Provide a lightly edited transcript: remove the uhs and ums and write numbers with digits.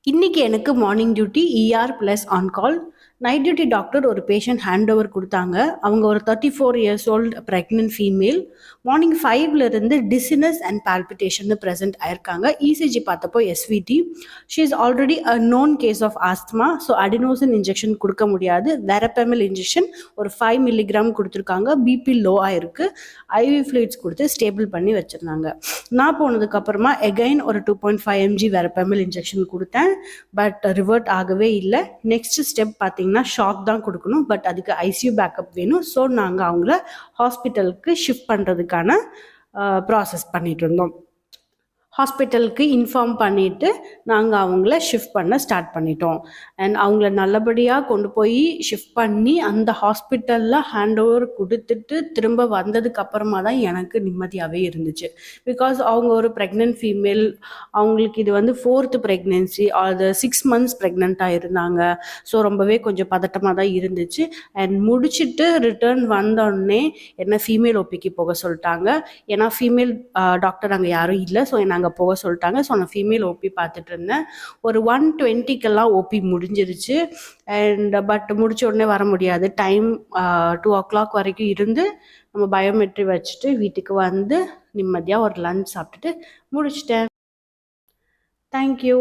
இன்னைக்கு எனக்கு morning duty ER plus on call. Night duty doctor ஒரு பேஷண்ட் ஹேண்ட் ஓவர் கொடுத்தாங்க. அவங்க ஒரு 34 years old pregnant female. Morning 5லேருந்து டிசினஸ் அண்ட் பால்பிட்டேஷன் ப்ரெசென்ட் ஆயிருக்காங்க. இசிஜி பார்த்தப்போ SVT. She is already a known case of asthma. So adenosine injection கொடுக்க முடியாது. Verapamil injection ஒரு 5 mg கொடுத்துருக்காங்க. பிபி லோ ஆயிருக்கு. ஐவி ஃப்ளூயிட்ஸ் கொடுத்து ஸ்டேபிள் பண்ணி வச்சிருந்தாங்க. நான் போனதுக்கப்புறமா எகைன் ஒரு 2.5 mg வெரப்பெமல் இன்ஜெக்ஷன் கொடுத்தேன். பட் ரிவர்ட் ஆகவே இல்லை. நெக்ஸ்ட் ஸ்டெப் பார்த்தீங்கன்னா ஷாக் தான் கொடுக்கணும். பட் அதுக்கு ஐசியூ பேக்கப் வேணும். ஸோ நாங்கள் அவங்கள ஹாஸ்பிட்டலுக்கு ஷிஃப்ட் பண்ணுறதுக்கான ப்ராசஸ் பண்ணிட்டு இருந்தோம். ஹாஸ்பிட்டலுக்கு இன்ஃபார்ம் பண்ணிவிட்டு நாங்கள் அவங்கள ஷிஃப்ட் பண்ண ஸ்டார்ட் பண்ணிட்டோம். அண்ட் அவங்கள நல்லபடியாக கொண்டு போய் ஷிஃப்ட் பண்ணி அந்த ஹாஸ்பிட்டலில் ஹேண்ட் ஓவர் கொடுத்துட்டு திரும்ப வந்ததுக்கு அப்புறமா தான் எனக்கு நிம்மதியாகவே இருந்துச்சு. பிகாஸ் அவங்க ஒரு ப்ரெக்னென்ட் ஃபீமேல். அவங்களுக்கு இது வந்து 4th ப்ரெக்னென்சி. அது 6 months ப்ரெக்னெண்ட்டாக இருந்தாங்க. ஸோ ரொம்பவே கொஞ்சம் பதட்டமாக தான் இருந்துச்சு. அண்ட் முடிச்சுட்டு ரிட்டர்ன் வந்தோடனே என்ன ஃபீமேல் ஓபிக்கு போக சொல்லிட்டாங்க. ஏன்னா ஃபீமேல் டாக்டர் அங்கே யாரும் இல்லை. ஸோ அங்கே போக சொல்லிட்டாங்க. ஸோ நான் ஃபீமேல் ஓபி பார்த்துட்டு இருந்தேன். ஒரு 1:20 ஓபி முடிஞ்சிருச்சு. அண்ட் பட் முடிச்ச உடனே வர முடியாது. டைம் 2 o'clock வரைக்கும் இருந்து நம்ம பயோமெட்ரி வச்சுட்டு வீட்டுக்கு வந்து நிம்மதியாக ஒரு லஞ்ச் சாப்பிட்டுட்டு முடிச்சிட்டேன். தேங்க்யூ.